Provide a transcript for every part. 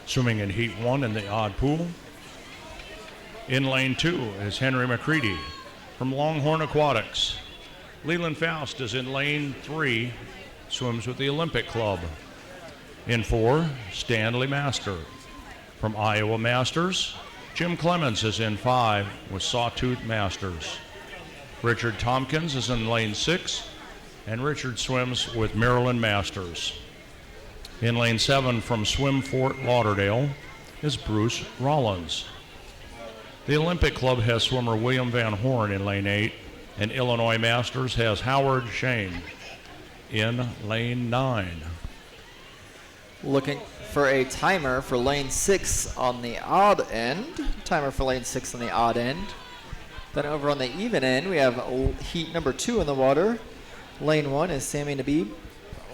Swimming in heat 1 in the odd pool. In lane 2 is Henry McCready from Longhorn Aquatics. Leland Faust is in lane 3, swims with the Olympic Club. In 4, Stanley Master from Iowa Masters. Jim Clemens is in 5 with Sawtooth Masters. Richard Tompkins is in lane 6, and Richard swims with Maryland Masters. In lane 7 from Swim Fort Lauderdale is Bruce Rollins. The Olympic Club has swimmer William Van Horn in lane 8, and Illinois Masters has Howard Shane in lane 9. Looking for a timer for lane 6 on the odd end. Timer for lane 6 on the odd end. Then over on the even end, we have heat number 2 in the water. Lane 1 is Sammy Nabib.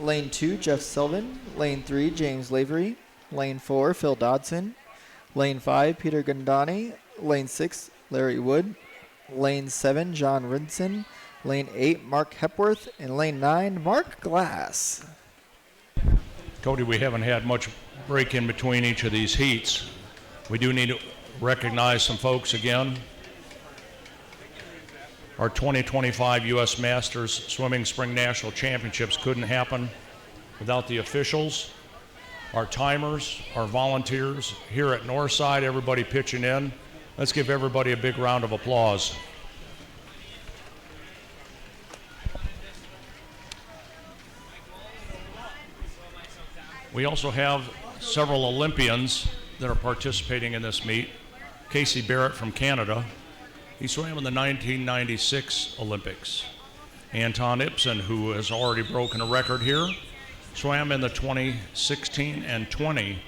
Lane 2, Jeff Sylvan. Lane 3, James Lavery. Lane 4, Phil Dodson. Lane 5, Peter Gandani. Lane 6, Larry Wood. Lane 7, John Rinson. Lane 8, Mark Hepworth. And lane 9, Mark Glass. Cody, we haven't had much break in between each of these heats. We do need to recognize some folks again. Our 2025 U.S. Masters Swimming Spring National Championships couldn't happen without the officials, our timers, our volunteers here at Northside, everybody pitching in. Let's give everybody a big round of applause. We also have several Olympians that are participating in this meet. Casey Barrett from Canada. He swam in the 1996 Olympics. Anton Ibsen, who has already broken a record here, swam in the 2016 and 20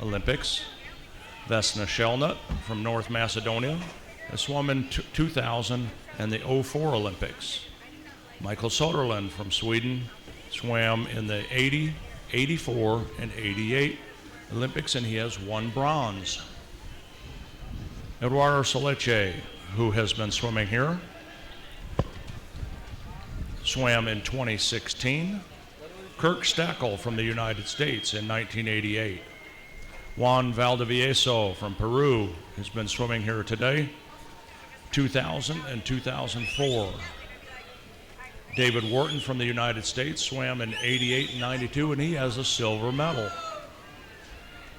Olympics. Vesna Shelnut from North Macedonia has swum in 2000 and the 04 Olympics. Michael Soderlund from Sweden swam in the 80, 84, and 88 Olympics, and he has 1 bronze. Eduardo Soleche, who has been swimming here, swam in 2016. Kirk Stackel from the United States in 1988. Juan Valdivieso from Peru has been swimming here today, 2000 and 2004. David Wharton from the United States swam in 88 and 92, and he has a silver medal.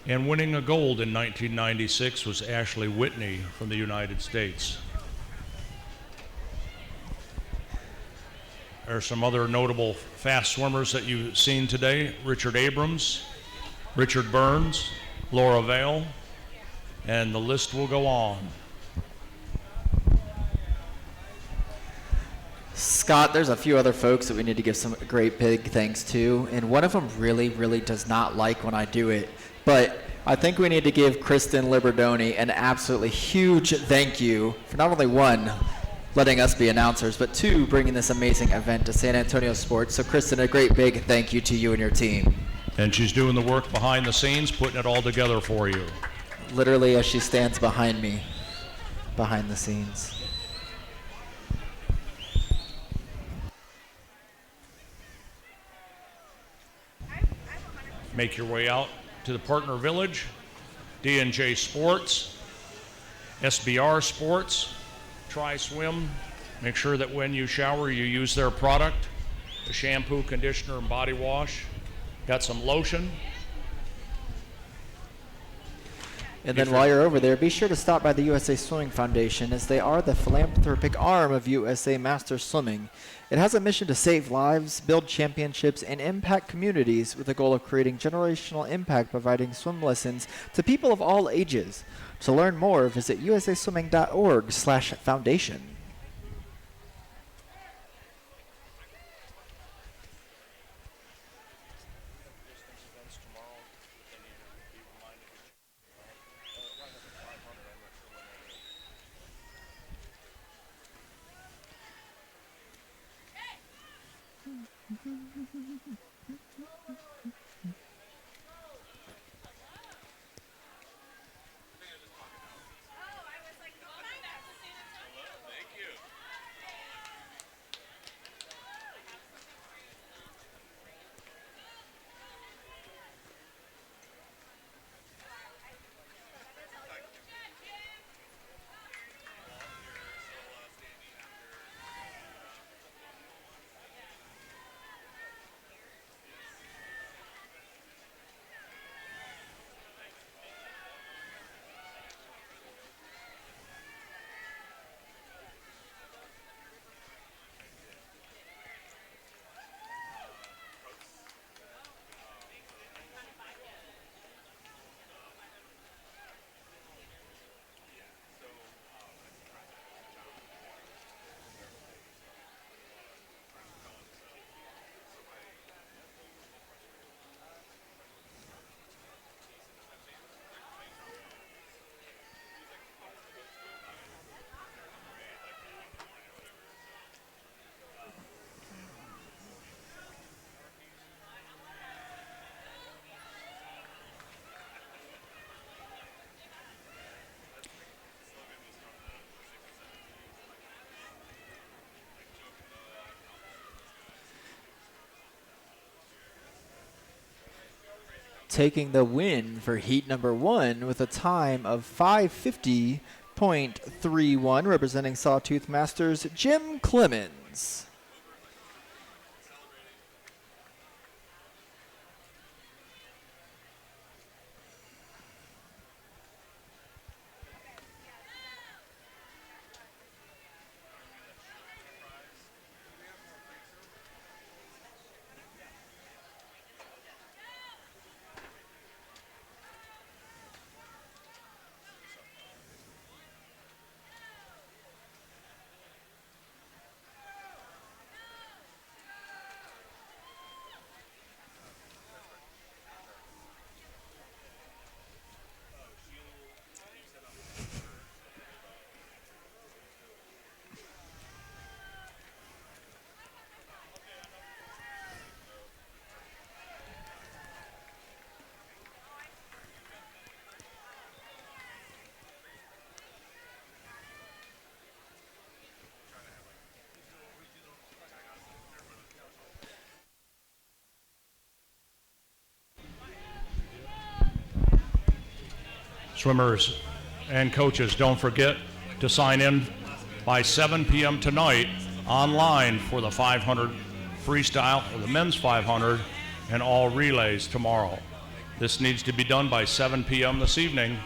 And winning a gold in 1996 was Ashley Whitney from the United States. There are some other notable fast swimmers that you've seen today. Richard Abrams, Richard Burns, Laura Vale, and the list will go on. Scott, there's a few other folks that we need to give some great big thanks to, and one of them really, really does not like when I do it, but I think we need to give Kristen Liberdoni an absolutely huge thank you for not only 1, letting us be announcers, but 2, bringing this amazing event to San Antonio sports. So Kristen, a great big thank you to you and your team. And she's doing the work behind the scenes, putting it all together for you. Literally as she stands behind me, behind the scenes. Make your way out to the partner village, D&J Sports, SBR Sports, Try Swim. Make sure that when you shower, you use their product, the shampoo, conditioner, and body wash. Got some lotion. And then while you're over there, be sure to stop by the USA Swimming Foundation, as they are the philanthropic arm of USA Masters Swimming. It has a mission to save lives, build championships, and impact communities with the goal of creating generational impact, providing swim lessons to people of all ages. To learn more, visit usaswimming.org/foundation. taking the win for heat number 1 with a time of 5:50.31, representing Sawtooth Masters, Jim Clemens. Swimmers and coaches, don't forget to sign in by 7 p.m. tonight online for the 500 freestyle, or the men's 500, and all relays tomorrow. This needs to be done by 7 p.m. this evening.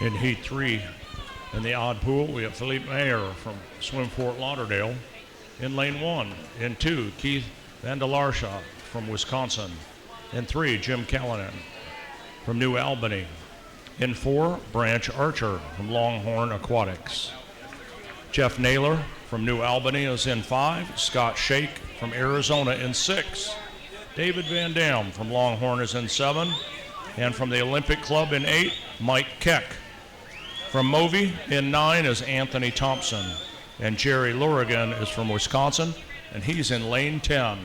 In Heat 3, in the odd pool, we have Philippe Mayer from Swim Fort Lauderdale in lane 1. In 2, Keith Vandalarsha from Wisconsin. In 3, Jim Callanan from New Albany. In 4, Branch Archer from Longhorn Aquatics. Jeff Naylor from New Albany is in 5. Scott Shake from Arizona in 6. David Van Dam from Longhorn is in 7. And from the Olympic Club in 8, Mike Keck. From Movie in 9 is Anthony Thompson. And Jerry Lurigan is from Wisconsin, and he's in lane 10.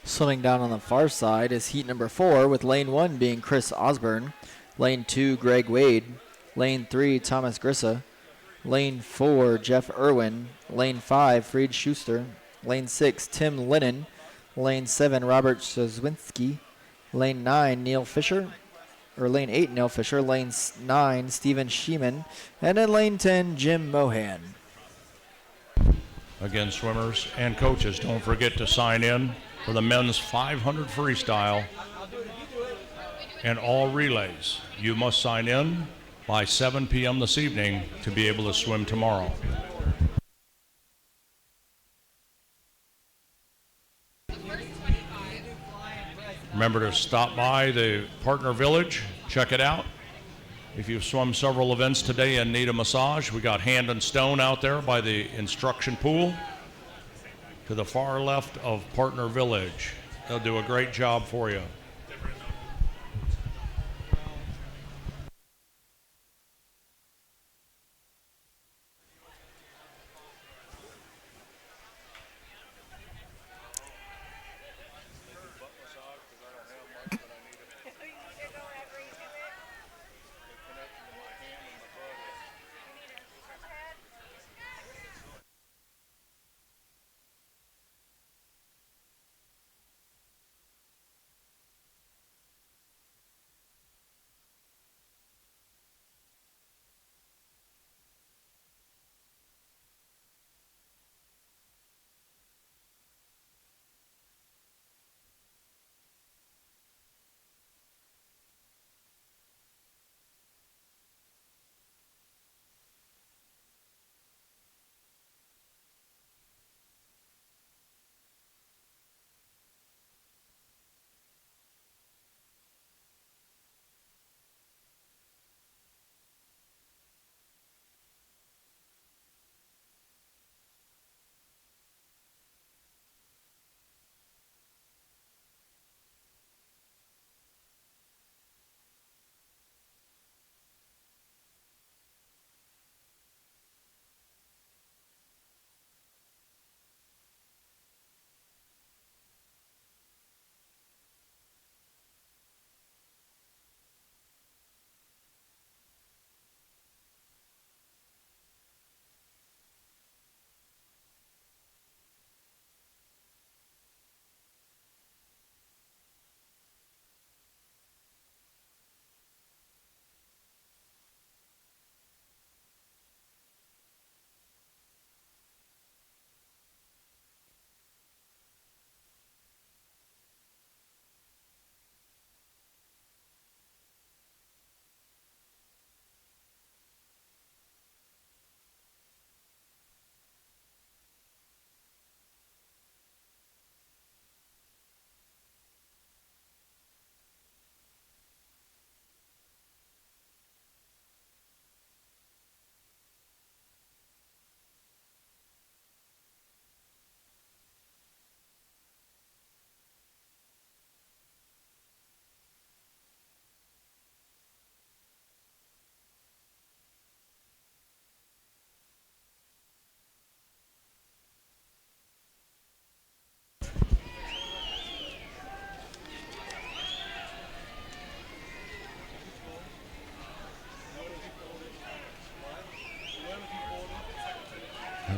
Swimming down on the far side is heat number 4, with lane 1 being Chris Osborne, lane 2 Greg Wade, lane 3 Thomas Grissa, lane 4 Jeff Irwin, lane 5 Fried Schuster, Lane 6, Tim Lennon. Lane 7, Robert Szewinski. Lane 9, Neil Fisher. Or lane 8, Neil Fisher. Lane 9, Steven Sheeman. And in lane 10, Jim Mohan. Again, swimmers and coaches, don't forget to sign in for the men's 500 freestyle and all relays. You must sign in by 7 p.m. this evening to be able to swim tomorrow. Remember to stop by the partner village, check it out. If you've swum several events today and need a massage, we got Hand and Stone out there by the instruction pool to the far left of Partner Village. They'll do a great job for you.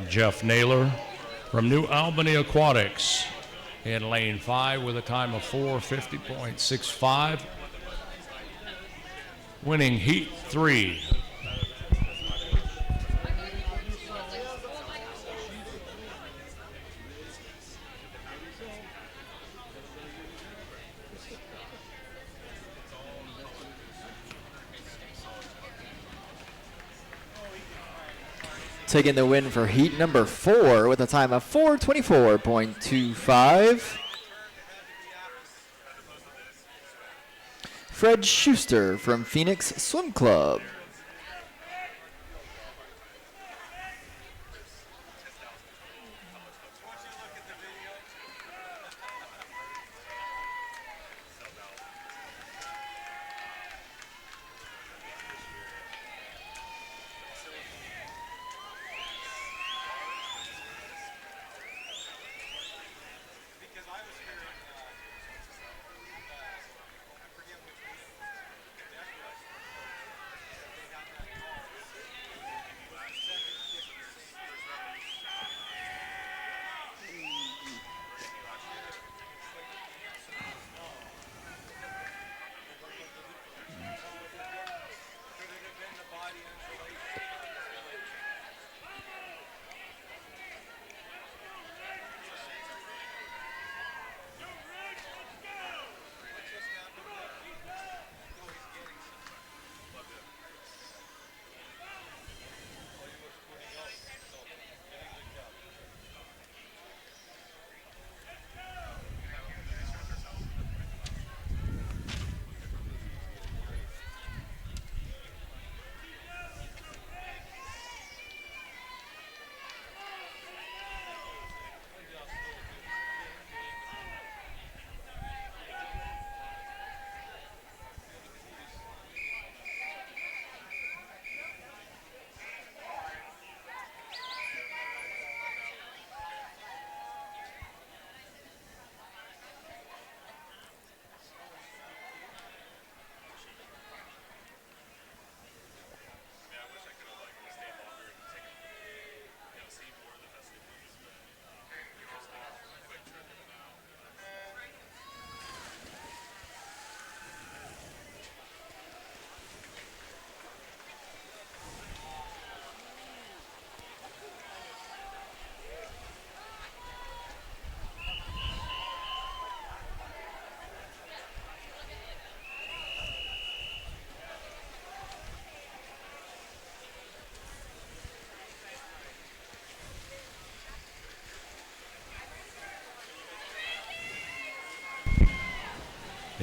Jeff Naylor from New Albany Aquatics in lane 5 with a time of 4:50.65, winning heat 3. Taking the win for heat number 4 with a time of 4:24.25. Fred Schuster from Phoenix Swim Club.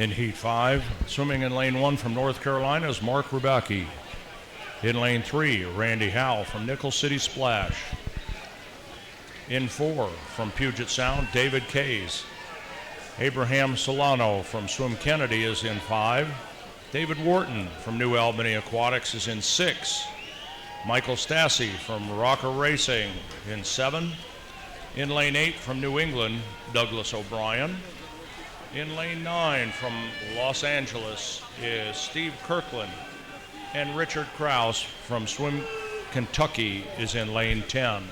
In Heat 5, swimming in Lane 1 from North Carolina is Mark Rubacki. In Lane 3, Randy Howell from Nickel City Splash. In 4, from Puget Sound, David Kays. Abraham Solano from Swim Kennedy is in 5. David Wharton from New Albany Aquatics is in 6. Michael Stassi from Rocker Racing in 7. In Lane 8 from New England, Douglas O'Brien. In Lane 9 from Los Angeles is Steve Kirkland, and Richard Krause from Swim Kentucky is in Lane 10.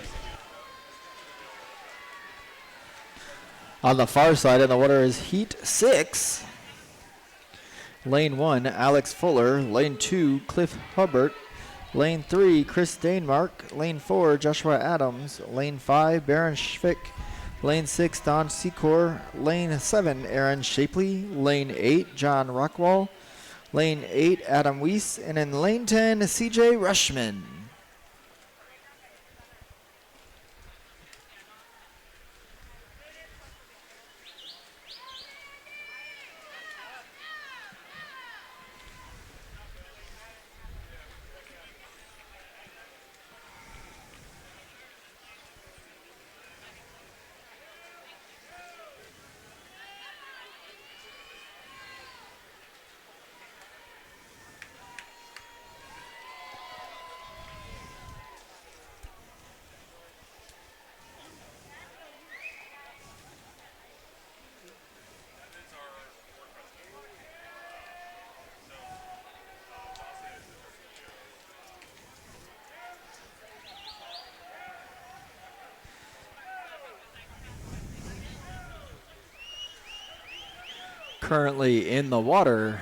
On the far side of the water is Heat 6. Lane 1, Alex Fuller. Lane 2, Cliff Hubbard. Lane 3, Chris Danemark. Lane 4, Joshua Adams. Lane 5, Baron Schvick. Lane 6, Don Secor. Lane 7, Aaron Shapley. Lane 8, John Rockwall. Lane 8, Adam Weiss. And in Lane 10, CJ Rushman. Currently in the water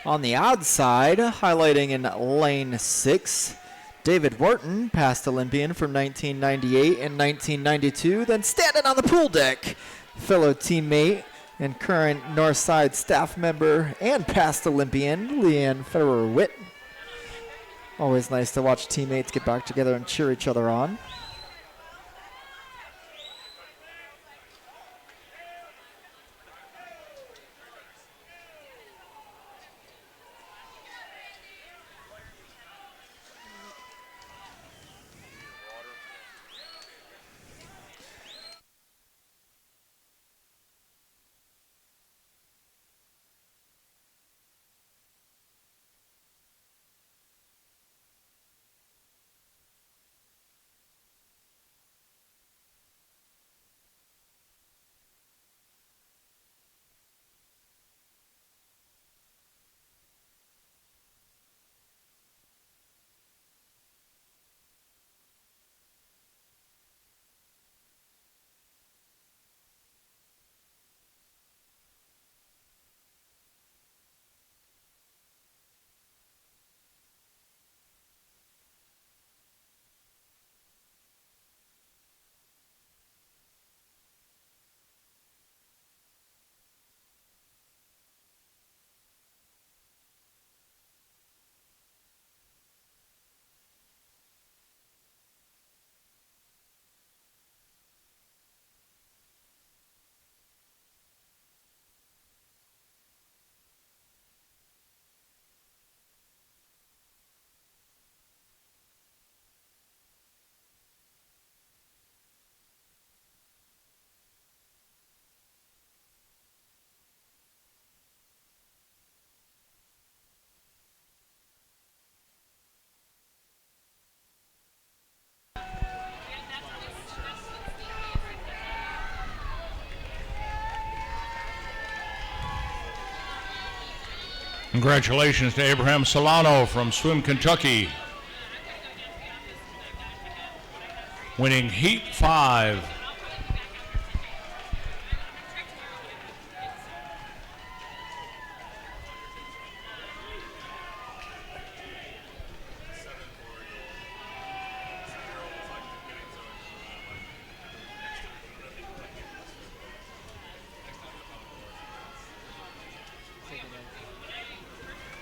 on the odd side, highlighting in Lane 6, David Wharton, past Olympian from 1998 and 1992, then standing on the pool deck, fellow teammate and current Northside staff member and past Olympian, Leanne Federer-Witt. Always nice to watch teammates get back together and cheer each other on. Congratulations to Abraham Solano from Swim Kentucky, winning Heat 5.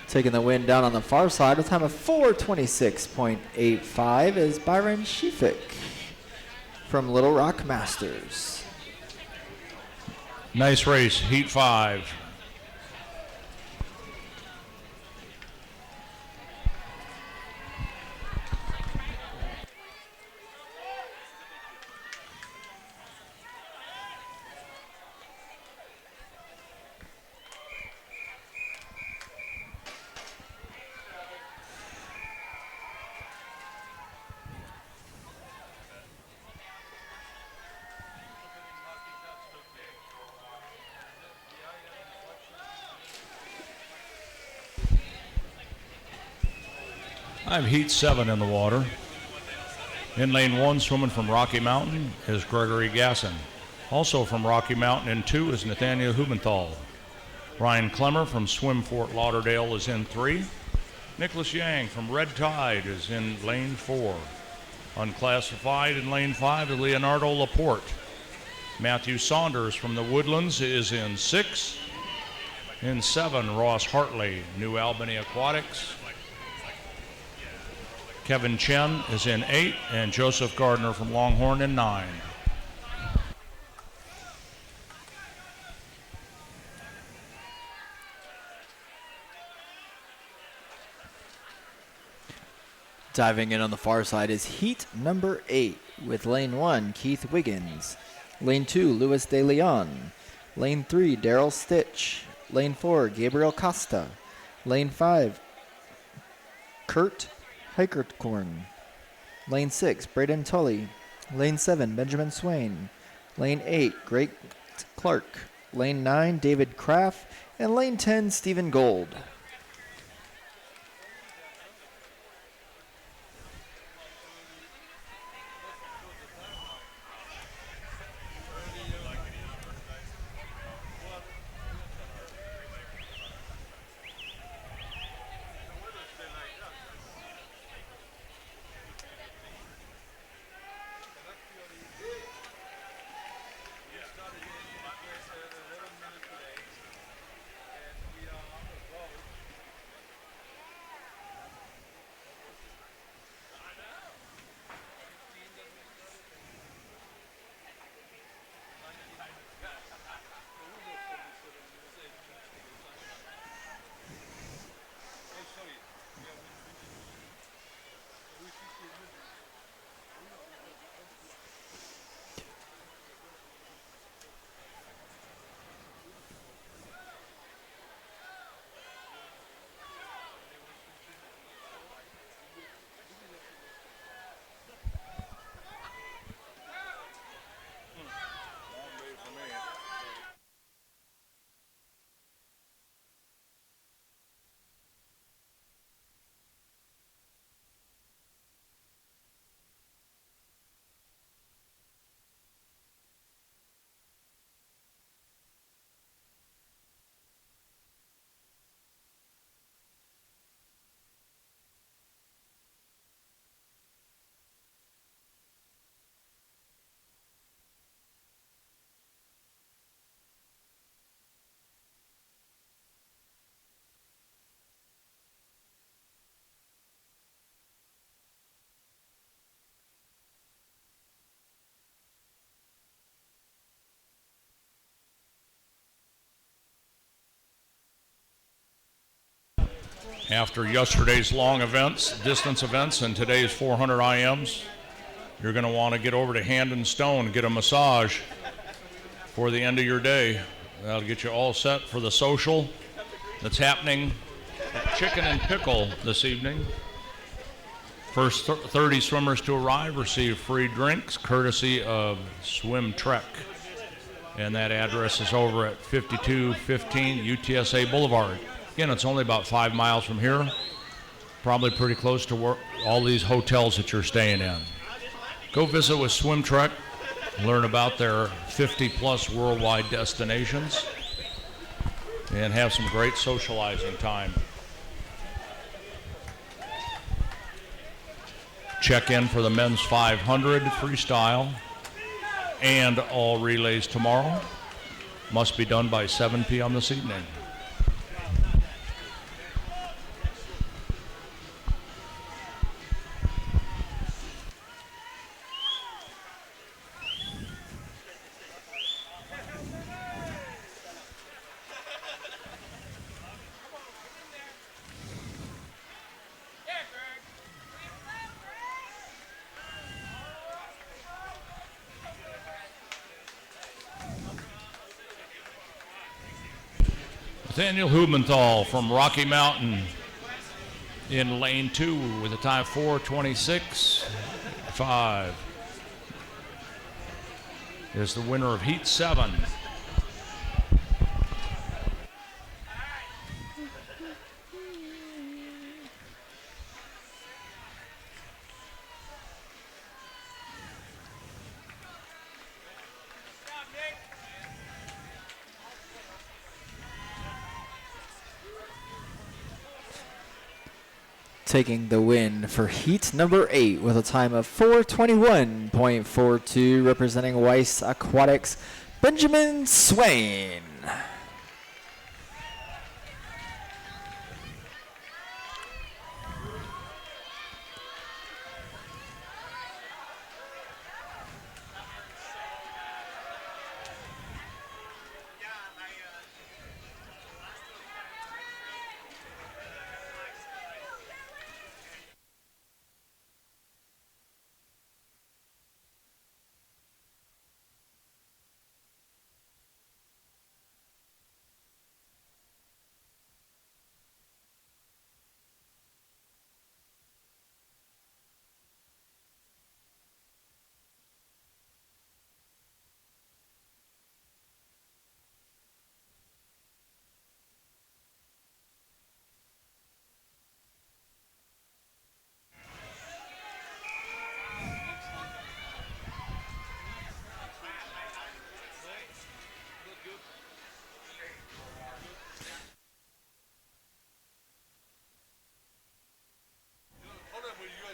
Taking the win down on the far side with a time of 4:26.85 is Byron Shefik from Little Rock Masters. Nice race, Heat 5. I have Heat 7 in the water. In lane 1, swimming from Rocky Mountain, is Gregory Gasson. Also from Rocky Mountain in 2 is Nathaniel Hubenthal. Ryan Clemmer from Swim Fort Lauderdale is in 3. Nicholas Yang from Red Tide is in lane 4. Unclassified in lane 5 is Leonardo Laporte. Matthew Saunders from the Woodlands is in 6. In 7, Ross Hartley, New Albany Aquatics. Kevin Chen is in 8, and Joseph Gardner from Longhorn in 9. Diving in on the far side is heat number 8 with lane 1, Keith Wiggins. Lane 2, Luis De Leon. Lane 3, Daryl Stitch. Lane 4, Gabriel Costa. Lane 5, Kurt Hikertkorn. Lane 6, Braden Tully. Lane 7, Benjamin Swain. Lane 8, Greg Clark. Lane 9, David Kraft. And lane 10, Stephen Gold. After yesterday's long events, distance events, and today's 400 IMs, you're going to want to get over to Hand and Stone, get a massage for the end of your day. That'll get you all set for the social that's happening at Chicken and Pickle this evening. First 30 swimmers to arrive receive free drinks courtesy of Swim Trek. And that address is over at 5215 UTSA Boulevard. Again, it's only about 5 miles from here. Probably pretty close to where all these hotels that you're staying in. Go visit with Swim Trek, learn about their 50-plus worldwide destinations, and have some great socializing time. Check in for the men's 500 freestyle and all relays tomorrow. Must be done by 7 p.m. this evening. Nathaniel Hubenthal from Rocky Mountain in lane 2 with a time 4:26.5 is the winner of Heat 7. Taking the win for heat number 8 with a time of 4:21.42, representing Weiss Aquatics, Benjamin Swain.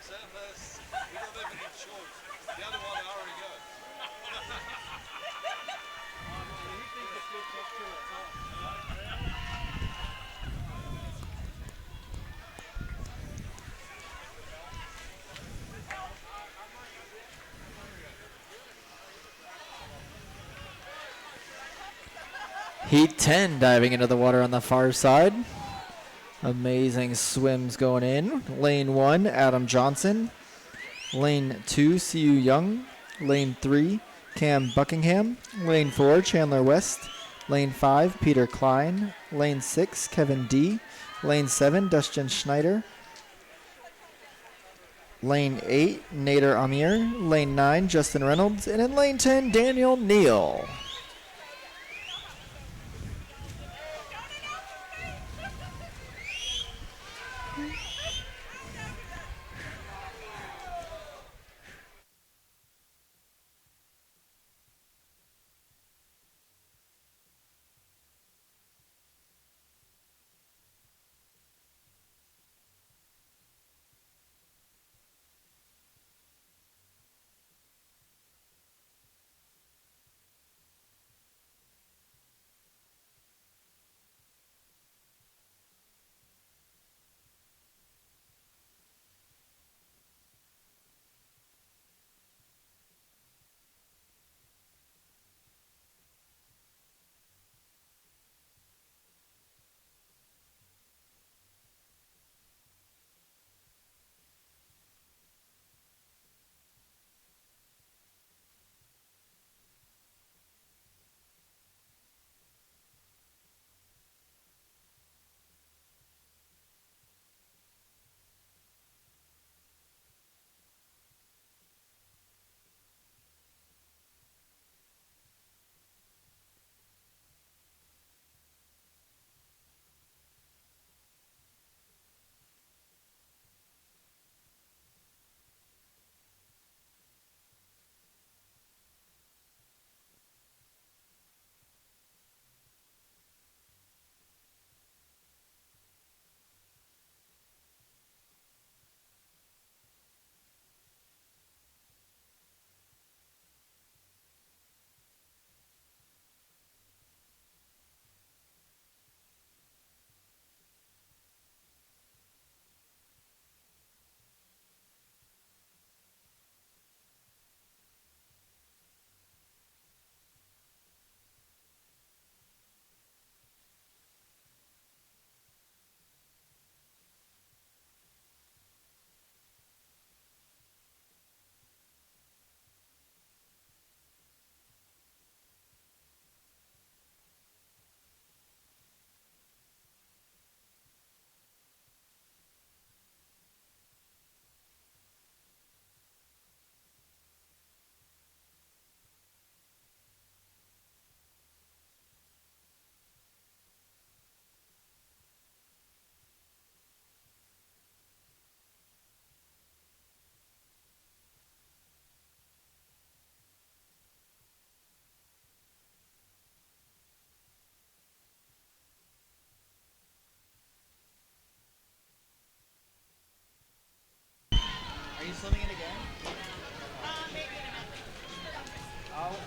USMS, we don't have any choice. The other one already got. Heat 10 diving into the water on the far side. Amazing swims going in. Lane 1, Adam Johnson. Lane 2, C.U. Young. Lane 3, Cam Buckingham. Lane 4, Chandler West. Lane 5, Peter Klein. Lane 6, Kevin D. Lane 7, Dustin Schneider. Lane 8, Nader Amir. Lane 9, Justin Reynolds. And in lane 10, Daniel Neal.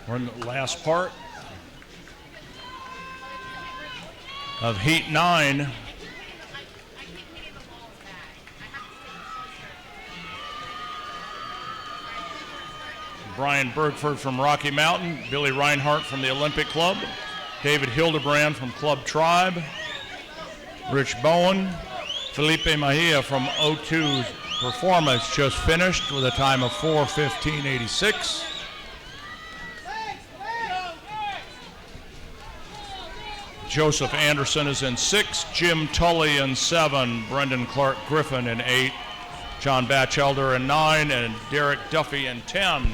We're in the last part of Heat 9. Brian Bergford from Rocky Mountain, Billy Reinhart from the Olympic Club, David Hildebrand from Club Tribe, Rich Bowen, Felipe Mejia from O2's Performance just finished with a time of 4:15.86. Joseph Anderson is in 6, Jim Tully in 7, Brendan Clark Griffin in 8, John Batchelder in 9, and Derek Duffy in 10.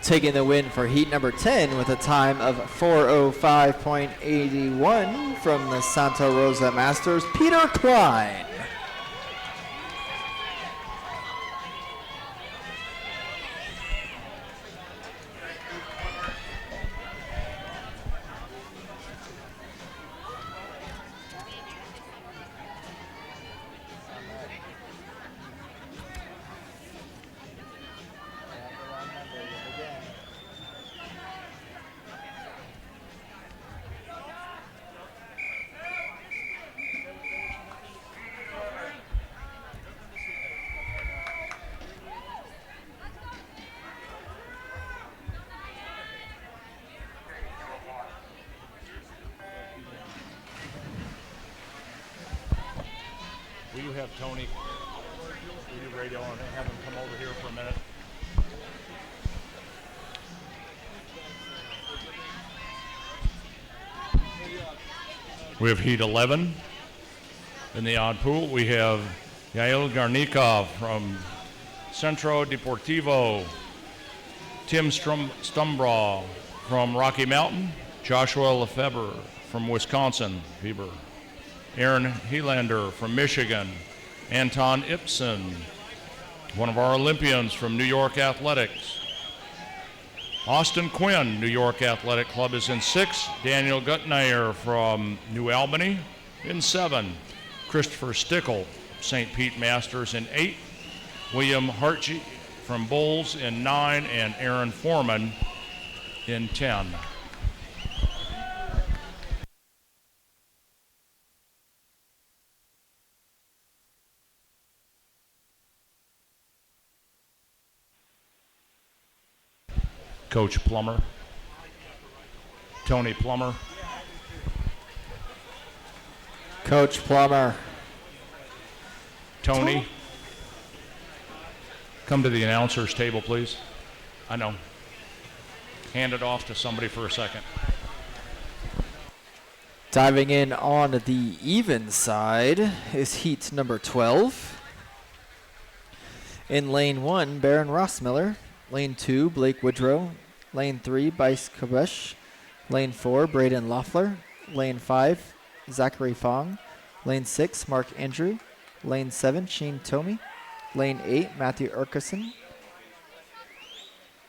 Taking the win for heat number 10 with a time of 4:05.81 from the Santa Rosa Masters, Peter Klein. Will you have Tony, will you radio and have him come over here for a minute? We have Heat 11 in the odd pool. We have Yael Garnikov from Centro Deportivo, Tim Stumbraw from Rocky Mountain, Joshua Lefebvre from Wisconsin, Weber, Aaron Helander from Michigan, Anton Ibsen, one of our Olympians from New York Athletics. Austin Quinn, New York Athletic Club, is in 6. Daniel Gutnayer from New Albany in 7. Christopher Stickle, St. Pete Masters in 8. William Hartje from Bulls in 9. And Aaron Foreman in 10. Coach Plummer, Tony Plummer. Coach Plummer. Tony, come to the announcer's table, please. I know. Hand it off to somebody for a second. Diving in on the even side is heat number 12. In lane 1, Baron Rossmiller. Lane 2, Blake Woodrow. Lane 3, Bice Kabesh. Lane 4, Braden Loeffler. Lane 5, Zachary Fong. Lane 6, Mark Andrew. Lane 7, Sheen Tomey. Lane 8, Matthew Urkerson.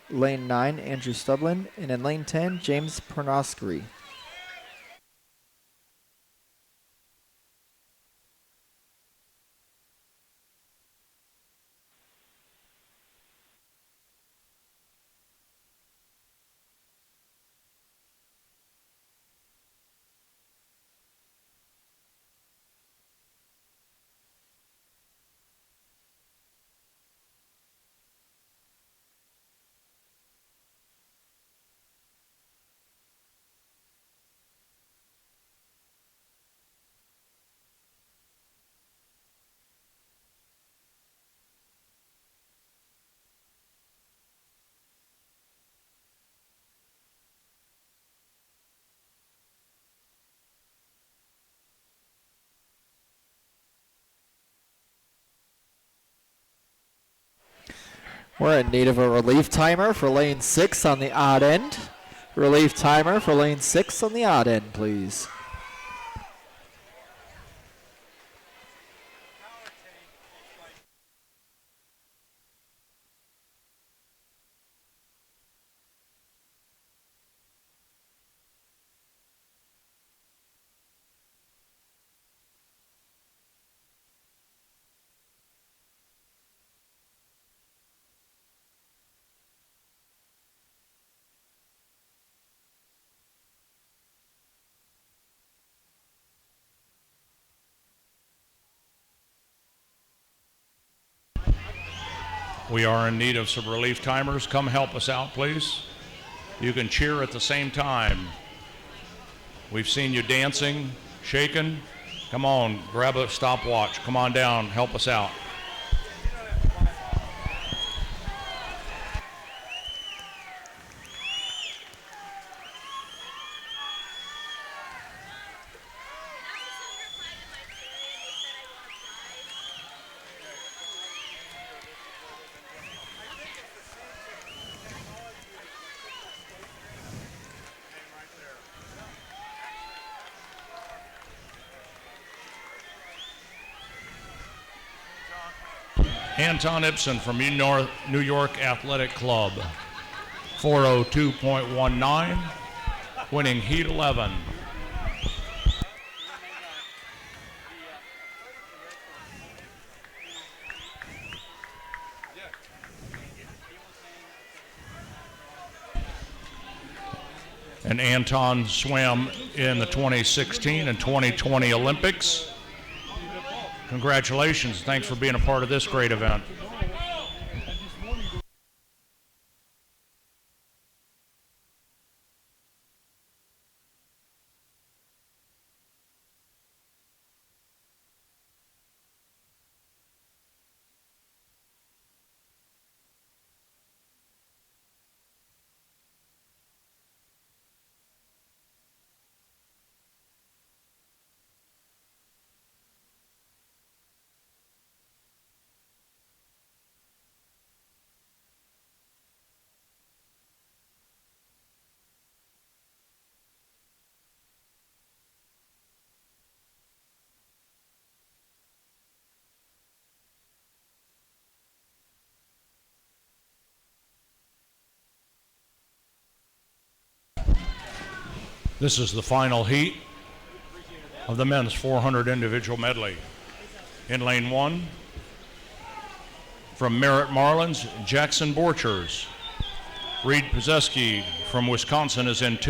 Lane 9, Andrew Stublin. And in lane 10, James Pernoskry. We're in need of a relief timer for lane 6 on the odd end. Relief timer for lane 6 on the odd end, please. We are in need of some relief timers. Come help us out, please. You can cheer at the same time. We've seen you dancing, shaking. Come on, grab a stopwatch. Come on down, help us out. Anton Ibsen from New York Athletic Club, 402.19, winning heat 11. And Anton swam in the 2016 and 2020 Olympics. Congratulations. Thanks for being a part of this great event. This is the final heat of the men's 400 individual medley. In lane 1, from Merritt Marlins, Jackson Borchers. Reed Pozeski from Wisconsin is in 2.